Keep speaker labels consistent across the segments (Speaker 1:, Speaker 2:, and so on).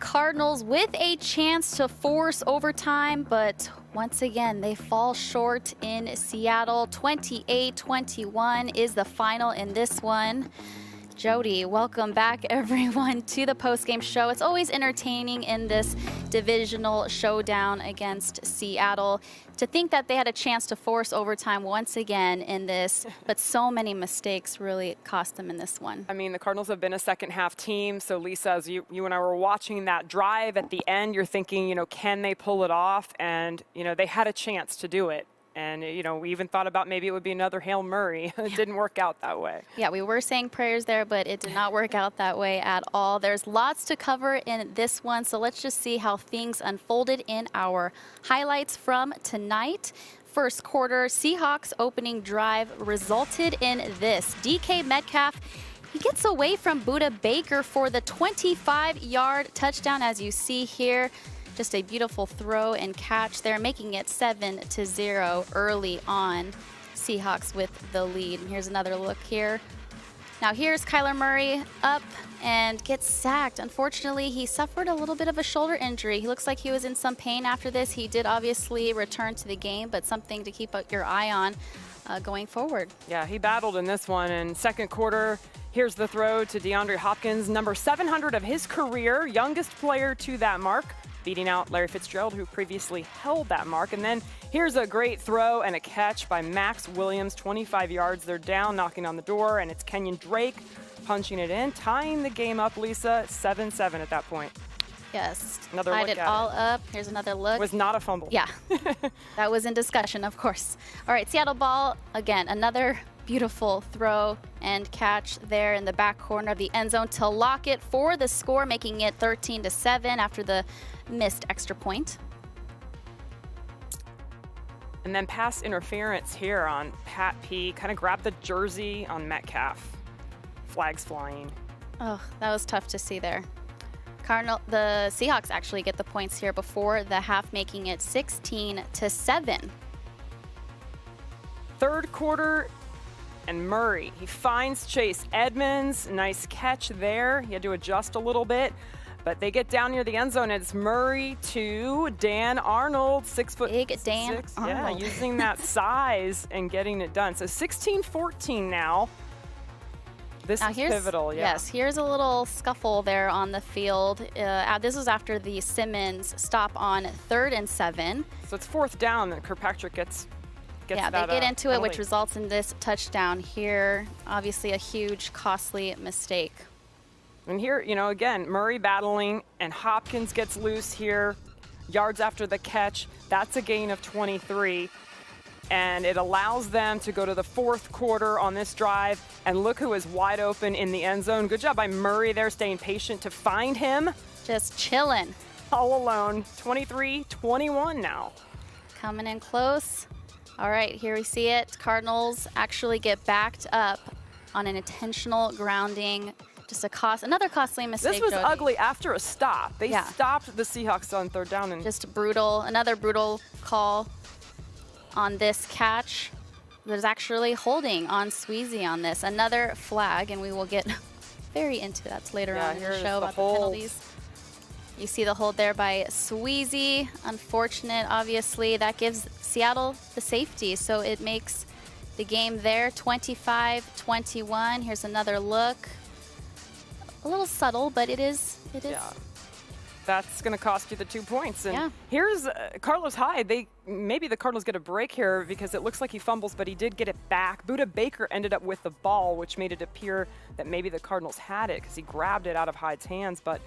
Speaker 1: Cardinals with a chance to force overtime, but once again, they fall short in Seattle. 28-21 is the final in this one. Jody, welcome back, everyone, to the post-game show. It's always entertaining in this divisional showdown against Seattle. To think that they had a chance to force overtime once again in this, but so many mistakes really cost them in this one.
Speaker 2: I mean, the Cardinals have been a second-half team, so Lisa, as you and I were watching that drive at the end, you're thinking, can they pull it off? And, they had a chance to do it. And, we even thought about maybe it would be another Hail Murray. It didn't work out that way.
Speaker 1: Yeah, we were saying prayers there, but it did not work out that way at all. There's lots to cover in this one, so let's just see how things unfolded in our highlights from tonight. First quarter, Seahawks opening drive resulted in this. DK Metcalf, he gets away from Budda Baker for the 25-yard touchdown, as you see here. Just a beautiful throw and catch there, making it 7-0 early on. Seahawks with the lead. And here's another look here. Now here's Kyler Murray up and gets sacked. Unfortunately, he suffered a little bit of a shoulder injury. He looks like he was in some pain after this. He did obviously return to the game, but something to keep your eye on going forward.
Speaker 2: Yeah, he battled in this one. In second quarter, here's the throw to DeAndre Hopkins, number 700 of his career, youngest player to that mark, beating out Larry Fitzgerald, who previously held that mark. And then here's a great throw and a catch by Max Williams, 25 yards. They're down, knocking on the door, and it's Kenyon Drake punching it in, tying the game up, Lisa, 7-7 at that point.
Speaker 1: Yes,
Speaker 2: Another
Speaker 1: tied
Speaker 2: look
Speaker 1: it
Speaker 2: at
Speaker 1: all
Speaker 2: it.
Speaker 1: up. Here's another look.
Speaker 2: Was not a fumble.
Speaker 1: Yeah, that was in discussion, of course. All right, Seattle ball, again, another beautiful throw and catch there in the back corner of the end zone to lock it for the score, making it 13-7 after the missed extra point.
Speaker 2: And then pass interference here on Pat P. Kind of grabbed the jersey on Metcalf. Flags flying.
Speaker 1: Oh, that was tough to see there. The Seahawks actually get the points here before the half, making it 16-7.
Speaker 2: Third quarter, and Murray, he finds Chase Edmonds. Nice catch there. He had to adjust a little bit. But they get down near the end zone, and it's Murray to Dan Arnold, 6 foot.
Speaker 1: Big Dan
Speaker 2: six.
Speaker 1: Arnold.
Speaker 2: Yeah, using that size and getting it done. So 16-14 now. This is pivotal, yeah.
Speaker 1: Yes, here's a little scuffle there on the field. This was after the Simmons stop on 3rd and 7.
Speaker 2: So it's fourth down that Kirkpatrick gets
Speaker 1: yeah,
Speaker 2: that,
Speaker 1: they get into it,
Speaker 2: penalty.
Speaker 1: which results in this touchdown here. Obviously a huge, costly mistake.
Speaker 2: And here, again, Murray battling, and Hopkins gets loose here, yards after the catch. That's a gain of 23. And it allows them to go to the fourth quarter on this drive. And look who is wide open in the end zone. Good job by Murray there, staying patient to find him.
Speaker 1: Just chilling.
Speaker 2: All alone, 23-21 now.
Speaker 1: Coming in close. All right, here we see it. Cardinals actually get backed up on an intentional grounding. Just another costly mistake.
Speaker 2: This was
Speaker 1: Jody.
Speaker 2: ugly after a stop. They
Speaker 1: Yeah.
Speaker 2: stopped the Seahawks on third down. And
Speaker 1: Just brutal. Another brutal call on this catch. There's actually holding on Sweezy on this. Another flag, and we will get very into that later on in the show about the penalties. You see the hold there by Sweezy. Unfortunate, obviously. That gives Seattle the safety, so it makes the game there 25-21. Here's another look. A little subtle, but it is.
Speaker 2: Yeah. That's going to cost you the 2 points. And
Speaker 1: Yeah.
Speaker 2: here's Carlos Hyde. Maybe the Cardinals get a break here because it looks like he fumbles, but he did get it back. Budda Baker ended up with the ball, which made it appear that maybe the Cardinals had it because he grabbed it out of Hyde's hands. But,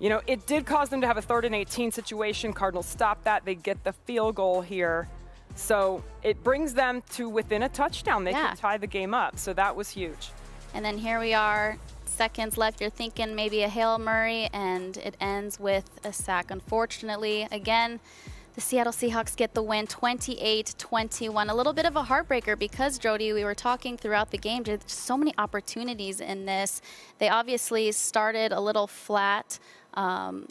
Speaker 2: it did cause them to have a 3rd and 18 situation. Cardinals stopped that. They get the field goal here. So it brings them to within a touchdown. They could tie the game up. So that was huge.
Speaker 1: And then here we are. Seconds left, you're thinking maybe a Hail Murray, and it ends with a sack. Unfortunately, again, the Seattle Seahawks get the win 28-21. A little bit of a heartbreaker because, Jody, we were talking throughout the game, there's so many opportunities in this. They obviously started a little flat on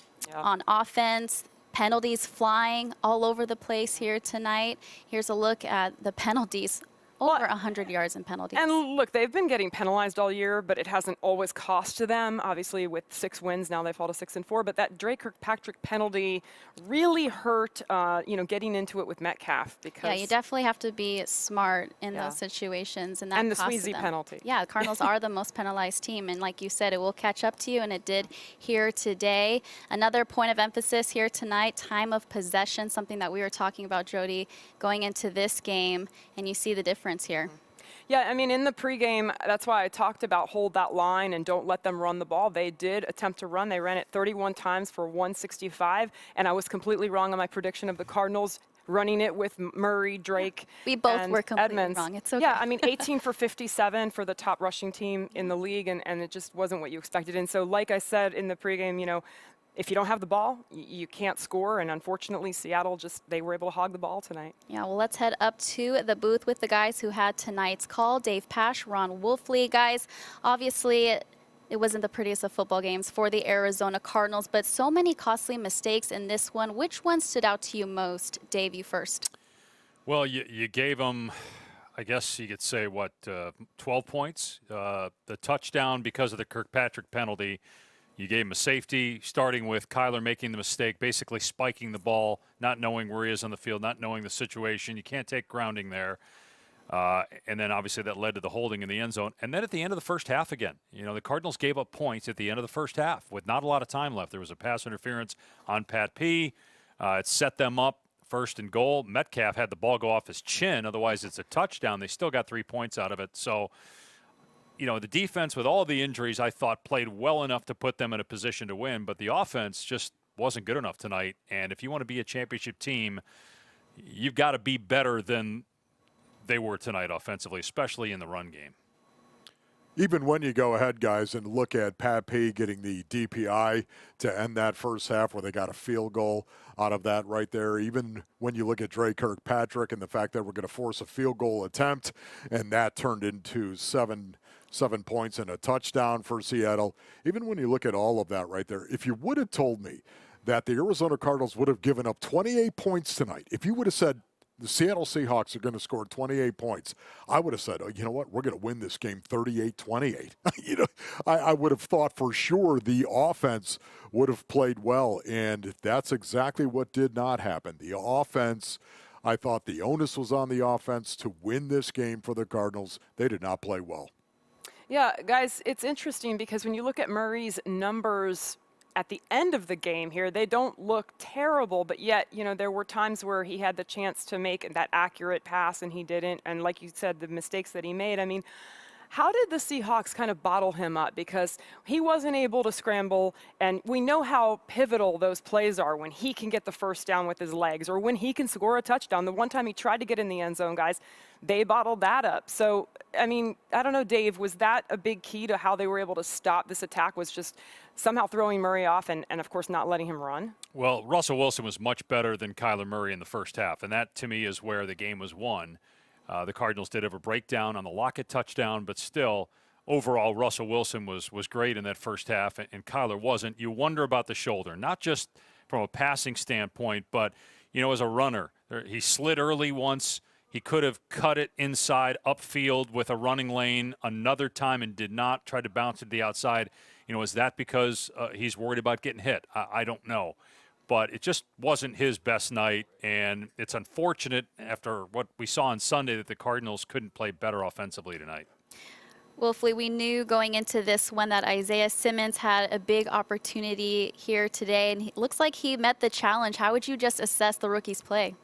Speaker 1: offense. Penalties flying all over the place here tonight. Here's a look at the penalties. over 100 yards in penalties.
Speaker 2: And look, they've been getting penalized all year, but it hasn't always cost to them. Obviously, with 6 wins, now they fall to 6-4. But that Drake Kirkpatrick penalty really hurt, getting into it with Metcalf. Because
Speaker 1: yeah, you definitely have to be smart in those situations. And that
Speaker 2: the
Speaker 1: costed
Speaker 2: Sweezy
Speaker 1: them.
Speaker 2: penalty.
Speaker 1: Yeah, the Cardinals are the most penalized team. And like you said, it will catch up to you, and it did here today. Another point of emphasis here tonight, time of possession, something that we were talking about, Jody, going into this game. And you see the difference here.
Speaker 2: Yeah, I mean, in the pregame, that's why I talked about hold that line and don't let them run the ball. They did attempt to run. They ran it 31 times for 165, and I was completely wrong on my prediction of the Cardinals running it with Murray, Drake,
Speaker 1: We both
Speaker 2: and
Speaker 1: were completely
Speaker 2: Edmonds.
Speaker 1: wrong. It's okay.
Speaker 2: Yeah, I mean, 18 for 57 for the top rushing team in the league, and it just wasn't what you expected. And so, like I said in the pregame, if you don't have the ball, you can't score. And unfortunately, Seattle they were able to hog the ball tonight.
Speaker 1: Yeah, well, let's head up to the booth with the guys who had tonight's call. Dave Pasch, Ron Wolfley. Guys, obviously, it wasn't the prettiest of football games for the Arizona Cardinals, but so many costly mistakes in this one. Which one stood out to you most? Dave, you first.
Speaker 3: Well, you gave them, I guess you could say, 12 points? The touchdown because of the Kirkpatrick penalty. You gave him a safety, starting with Kyler making the mistake, basically spiking the ball, not knowing where he is on the field, not knowing the situation. You can't take grounding there. And then obviously that led to the holding in the end zone. And then at the end of the first half again, the Cardinals gave up points at the end of the first half with not a lot of time left. There was a pass interference on Pat P. It set them up 1st and goal. Metcalf had the ball go off his chin. Otherwise, it's a touchdown. They still got 3 points out of it. So, the defense with all the injuries, I thought, played well enough to put them in a position to win. But the offense just wasn't good enough tonight. And if you want to be a championship team, you've got to be better than they were tonight offensively, especially in the run game.
Speaker 4: Even when you go ahead, guys, and look at Pat P getting the DPI to end that first half where they got a field goal out of that right there, even when you look at Drake Kirkpatrick and the fact that we're going to force a field goal attempt, and that turned into seven points and a touchdown for Seattle. Even when you look at all of that right there, if you would have told me that the Arizona Cardinals would have given up 28 points tonight, if you would have said the Seattle Seahawks are going to score 28 points, I would have said, oh, you know what, we're going to win this game 38-28. I would have thought for sure the offense would have played well, and that's exactly what did not happen. The offense, I thought the onus was on the offense to win this game for the Cardinals. They did not play well.
Speaker 2: Yeah, guys, it's interesting because when you look at Murray's numbers at the end of the game here, they don't look terrible, but yet, there were times where he had the chance to make that accurate pass and he didn't. And like you said, the mistakes that he made, I mean, how did the Seahawks kind of bottle him up? Because he wasn't able to scramble, and we know how pivotal those plays are when he can get the first down with his legs or when he can score a touchdown. The one time he tried to get in the end zone, guys, they bottled that up. So, I mean, I don't know, Dave, was that a big key to how they were able to stop this attack, was just somehow throwing Murray off and of course, not letting him run?
Speaker 3: Well, Russell Wilson was much better than Kyler Murray in the first half, and that, to me, is where the game was won. The Cardinals did have a breakdown on the Lockett touchdown, but still, overall, Russell Wilson was great in that first half, and Kyler wasn't. You wonder about the shoulder, not just from a passing standpoint, but, as a runner. He slid early once. He could have cut it inside, upfield with a running lane another time and did not, try to bounce it to the outside. Is that because he's worried about getting hit? I don't know. But it just wasn't his best night, and it's unfortunate after what we saw on Sunday that the Cardinals couldn't play better offensively tonight.
Speaker 1: Wolfley, we knew going into this one that Isaiah Simmons had a big opportunity here today, and it looks like he met the challenge. How would you just assess the rookie's play?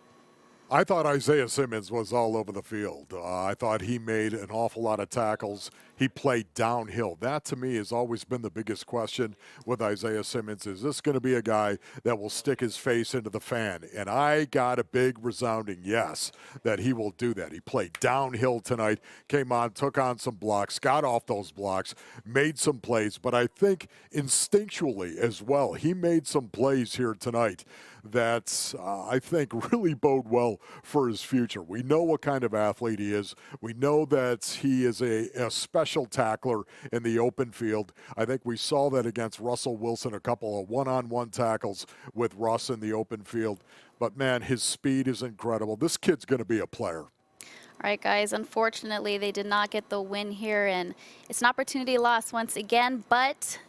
Speaker 4: I thought Isaiah Simmons was all over the field. I thought he made an awful lot of tackles. He played downhill. That, to me, has always been the biggest question with Isaiah Simmons. Is this going to be a guy that will stick his face into the fan? And I got a big resounding yes that he will do that. He played downhill tonight, came on, took on some blocks, got off those blocks, made some plays. But I think instinctually as well, he made some plays here tonight that I think really bode well for his future. We know what kind of athlete he is. We know that he is a special tackler in the open field. I think we saw that against Russell Wilson, a couple of one-on-one tackles with Russ in the open field. But, man, his speed is incredible. This kid's going to be a player.
Speaker 1: All right, guys, unfortunately, they did not get the win here, and it's an opportunity lost once again, but,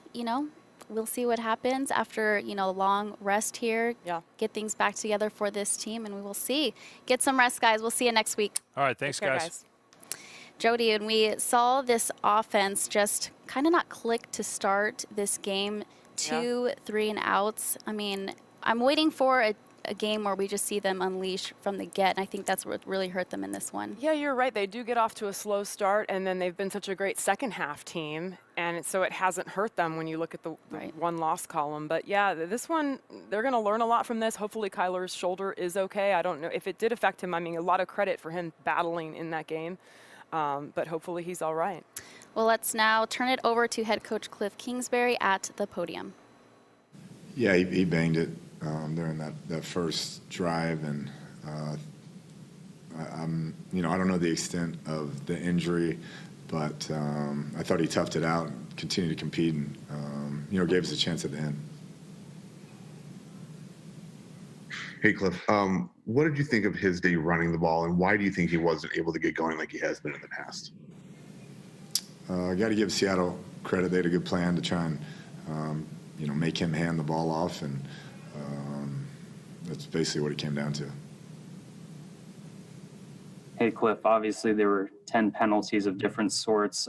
Speaker 1: we'll see what happens after, a long rest here.
Speaker 2: Yeah.
Speaker 1: Get things back together for this team, and we will see. Get some rest, guys. We'll see you next week.
Speaker 3: All right, thanks,
Speaker 2: Take care,
Speaker 3: guys.
Speaker 1: Jody, and we saw this offense just kind of not click to start this game. 2 3 and outs. I mean, I'm waiting for a game where we just see them unleash from the get, and I think that's what really hurt them in this one.
Speaker 2: Yeah, you're right. They do get off to a slow start, and then they've been such a great second half team, and so it hasn't hurt them when you look at the one loss column. But yeah, this one, they're going to learn a lot from this. Hopefully Kyler's shoulder is okay. I don't know if it did affect him. I mean, a lot of credit for him battling in that game, but hopefully he's all right.
Speaker 1: Well, let's now turn it over to head coach Cliff Kingsbury at the podium.
Speaker 5: Yeah, he banged it during that first drive, and I don't know the extent of the injury, but I thought he toughed it out and continued to compete, and gave us a chance at the end.
Speaker 6: Hey, Cliff, what did you think of his day running the ball, and why do you think he wasn't able to get going like he has been in the past?
Speaker 5: I got to give Seattle credit. They had a good plan to try and make him hand the ball off, and that's basically what it came down to.
Speaker 7: Hey, Cliff, obviously there were 10 penalties of different sorts.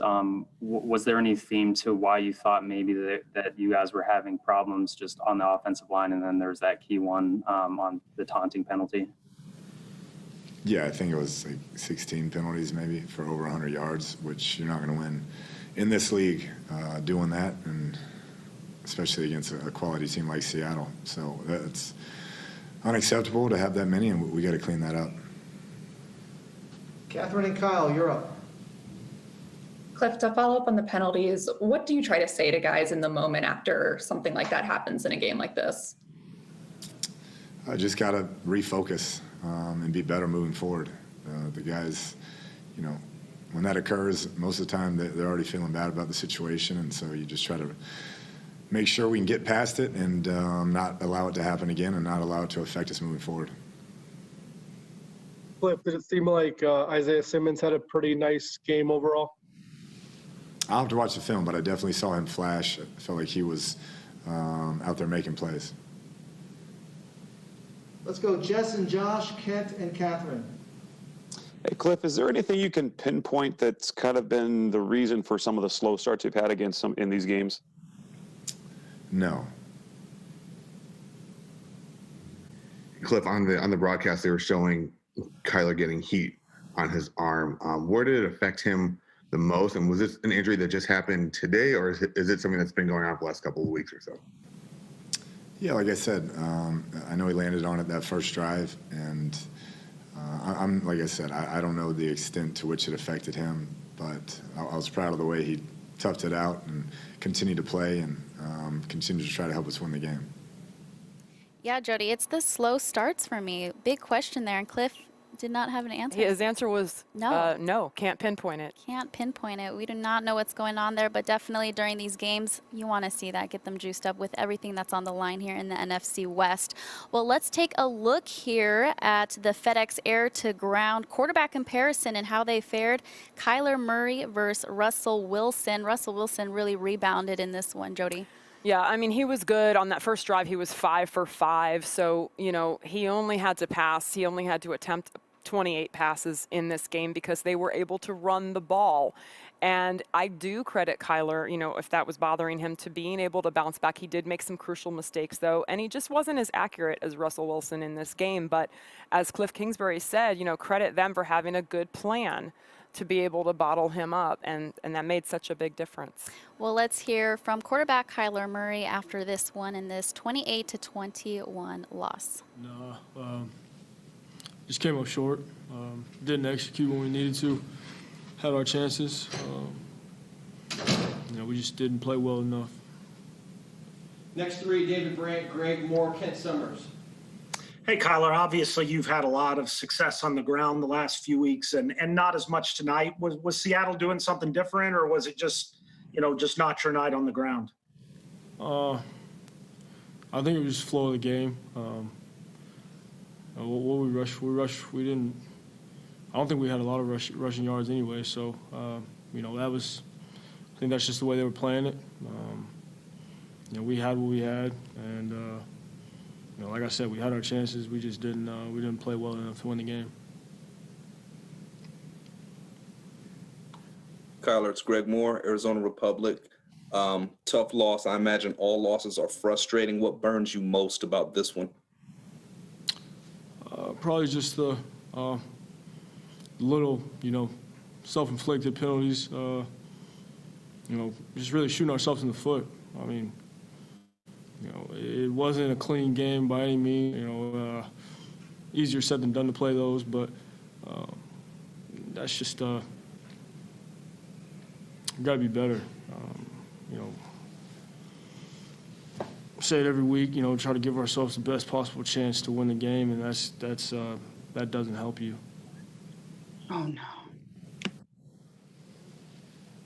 Speaker 7: Was there any theme to why you thought maybe that you guys were having problems just on the offensive line, and then there's that key one on the taunting penalty?
Speaker 5: Yeah, I think it was like 16 penalties maybe for over 100 yards, which you're not going to win in this league doing that, and especially against a quality team like Seattle. So it's unacceptable to have that many, and we got to clean that up.
Speaker 8: Catherine and Kyle, you're up.
Speaker 9: Cliff, to follow up on the penalties, what do you try to say to guys in the moment after something like that happens in a game like this?
Speaker 5: I just got to refocus and be better moving forward. The guys, when that occurs, most of the time they're already feeling bad about the situation, and so you just try to make sure we can get past it and not allow it to happen again and not allow it to affect us moving forward.
Speaker 10: Cliff, did it seem like Isaiah Simmons had a pretty nice game overall?
Speaker 5: I'll have to watch the film, but I definitely saw him flash. I felt like he was out there making plays.
Speaker 8: Let's go Jess and Josh, Kent and Catherine.
Speaker 11: Hey, Cliff, is there anything you can pinpoint that's kind of been the reason for some of the slow starts you've had against some in these games?
Speaker 5: No.
Speaker 6: Cliff, on the broadcast, they were showing Kyler getting heat on his arm. Where did it affect him the most? And was this an injury that just happened today, or is it something that's been going on for the last couple of weeks or so?
Speaker 5: Yeah, like I said, I know he landed on it that first drive, and I'm like I said, I don't know the extent to which it affected him, but I was proud of the way he toughed it out and continued to play and continued to try to help us win the game.
Speaker 1: Yeah, Jody, it's the slow starts for me. Big question there, and Cliff did not have an answer.
Speaker 2: His answer was
Speaker 1: no.
Speaker 2: Can't pinpoint it.
Speaker 1: Can't pinpoint it. We do not know what's going on there, but definitely during these games, you want to see that, get them juiced up with everything that's on the line here in the NFC West. Well, let's take a look here at the FedEx air to ground quarterback comparison and how they fared. Kyler Murray versus Russell Wilson. Russell Wilson really rebounded in this one, Jody.
Speaker 2: Yeah, I mean, he was good. On that first drive, he was 5 for 5. So, he only had to pass. He only had to attempt 28 passes in this game because they were able to run the ball. And I do credit Kyler, if that was bothering him, to being able to bounce back. He did make some crucial mistakes, though, and he just wasn't as accurate as Russell Wilson in this game. But as Cliff Kingsbury said, credit them for having a good plan to be able to bottle him up, and that made such a big difference.
Speaker 1: Well, let's hear from quarterback Kyler Murray after this one in this 28-21 loss.
Speaker 10: No, just came up short. Didn't execute when we needed to. Had our chances. We just didn't play well enough.
Speaker 8: Next three, David Brandt, Greg Moore, Kent Summers.
Speaker 12: Hey, Kyler, obviously you've had a lot of success on the ground the last few weeks and not as much tonight. Was Seattle doing something different, or was it just not your night on the ground?
Speaker 10: I think it was just flow of the game. What we rushed, we I don't think we had a lot of rushing yards anyway. So, you know, I think that's just the way they were playing it. You know, we had what we had, and you know, like I said, we had our chances. We just didn't play well enough to win the game.
Speaker 13: Kyler, it's Greg Moore, Arizona Republic. Tough loss. I imagine all losses are frustrating. What burns you most about this one?
Speaker 10: Probably just the little, you know, self-inflicted penalties. You know, just really shooting ourselves in the foot. I mean, you know, it wasn't a clean game by any means. You know, easier said than done to play those, but that's just got to be better. You know, say it every week. You know, try to give ourselves the best possible chance to win the game, and that doesn't help you.
Speaker 14: Oh no.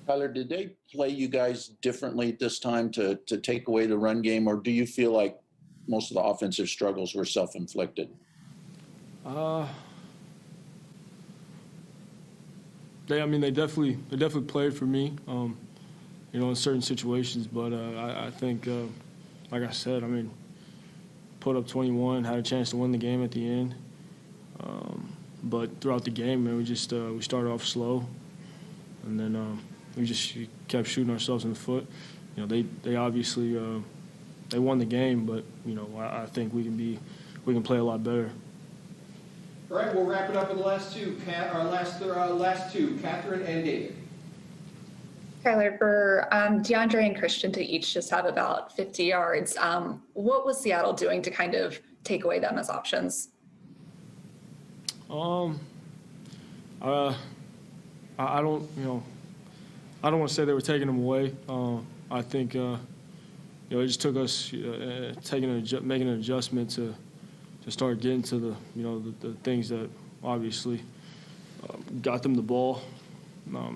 Speaker 14: Kyler, did they play you guys differently this time to take away the run game, or do you feel like most of the offensive struggles were self-inflicted?
Speaker 10: They definitely played for me, you know, in certain situations. But I think, like I said, I mean, put up 21, had a chance to win the game at the end. But throughout the game, man, we started off slow, and then we just kept shooting ourselves in the foot. You know, they obviously they won the game, but you know, I think we can play a lot better.
Speaker 8: All right, we'll wrap it up with the last two, Catherine and David.
Speaker 9: Kyler, for DeAndre and Christian to each just have about 50 yards, what was Seattle doing to kind of take away them as options?
Speaker 10: I don't want to say they were taking them away. I think you know, it just took us making an adjustment to start getting to the things that obviously got them the ball. I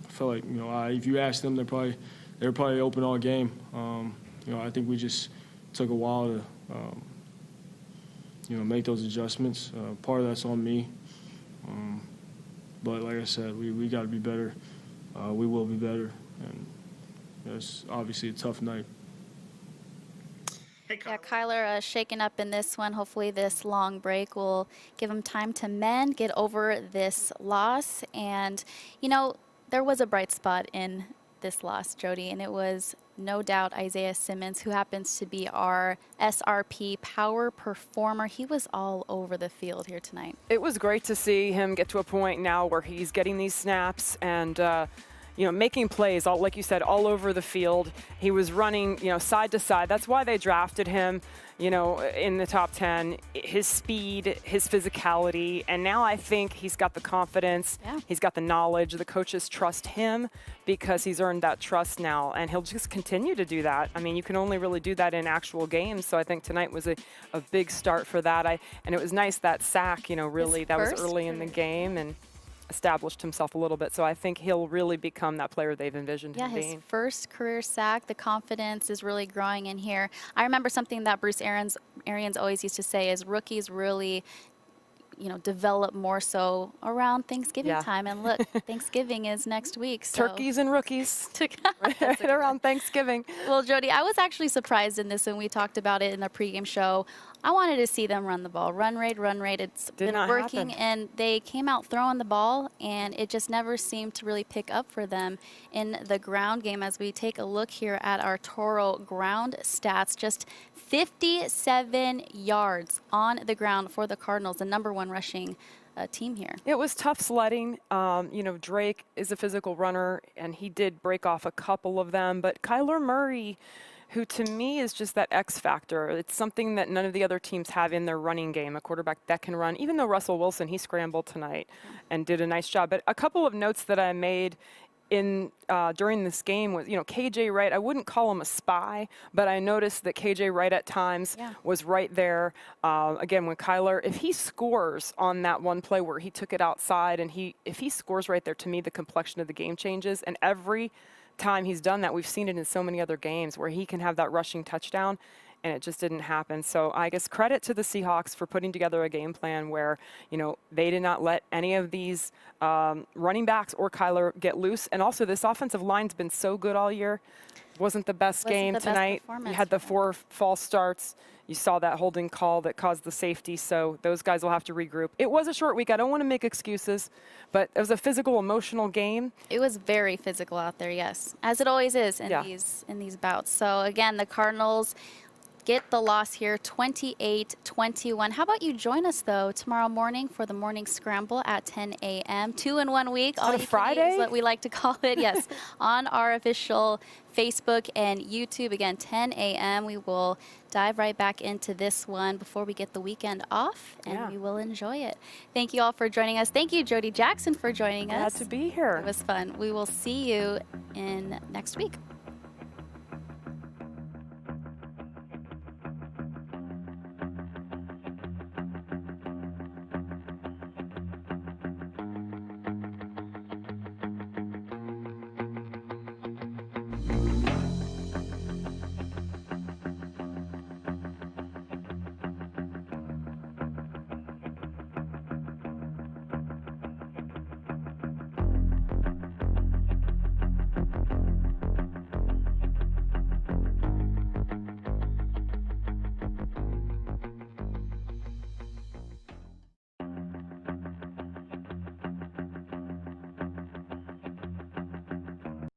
Speaker 10: felt like, you know, if you ask them, they were probably open all game. You know, I think we just took a while to you know, make those adjustments. Part of that's on me, but like I said, we got to be better. We will be better, and it's obviously a tough night.
Speaker 1: Yeah, Kyler shaken up in this one. Hopefully this long break will give him time to mend, get over this loss. And, you know, there was a bright spot in this loss, Jody, and it was no doubt Isaiah Simmons, who happens to be our SRP power performer. He was all over the field here tonight.
Speaker 2: It was great to see him get to a point now where he's getting these snaps and you know, making plays, all, like you said, all over the field. He was running, you know, side to side. That's why they drafted him, you know, in the top 10. His speed, his physicality, and now I think he's got the confidence.
Speaker 1: Yeah.
Speaker 2: He's got the knowledge. The coaches trust him because he's earned that trust now, and he'll just continue to do that. I mean, you can only really do that in actual games, so I think tonight was a big start for that. And it was nice, that sack, you know, really, that was early in the game, and established himself a little bit, so I think he'll really become that player they've envisioned him being.
Speaker 1: Yeah, his first career sack. The confidence is really growing in here. I remember something that Bruce Arians always used to say is rookies really, you know, develop more so around Thanksgiving time. And look, Thanksgiving is next week. So.
Speaker 2: Turkeys and rookies right around Thanksgiving.
Speaker 1: Well, Jody, I was actually surprised in this when we talked about it in the pregame show. I wanted to see them run the ball. Run rate. It's been working, and they came out throwing the ball, and it just never seemed to really pick up for them in the ground game. As we take a look here at our Toro ground stats, just 57 yards on the ground for the Cardinals, the #1 rushing team here.
Speaker 2: It was tough sledding. You know, Drake is a physical runner, and he did break off a couple of them, but Kyler Murray, who to me is just that X factor. It's something that none of the other teams have in their running game, a quarterback that can run. Even though Russell Wilson, he scrambled tonight and did a nice job. But a couple of notes that I made in during this game was, you know, KJ Wright, I wouldn't call him a spy, but I noticed that KJ Wright at times was right there. Again, when Kyler, if he scores on that one play where he took it outside, and if he scores right there, to me, the complexion of the game changes. And every time he's done that, we've seen it in so many other games where he can have that rushing touchdown, and it just didn't happen. So I guess credit to the Seahawks for putting together a game plan where, you know, they did not let any of these running backs or Kyler get loose. And also this offensive line's been so good all year. Wasn't the best game tonight. You had the 4 false starts. You saw that holding call that caused the safety, so those guys will have to regroup. It was a short week. I don't want to make excuses, but it was a physical, emotional game.
Speaker 1: It was very physical out there, yes, as it always is in these bouts. So again, the Cardinals get the loss here, 28-21. How about you join us, though, tomorrow morning for the morning scramble at 10 a.m. 2-in-1 week.
Speaker 2: On a Friday?
Speaker 1: Is what we like to call it, yes, on our official Facebook and YouTube. Again, 10 a.m. We will dive right back into this one before we get the weekend off, and we will enjoy it. Thank you all for joining us. Thank you, Jody Jackson, for joining us.
Speaker 2: Glad to be here.
Speaker 1: It was fun. We will see you in next week.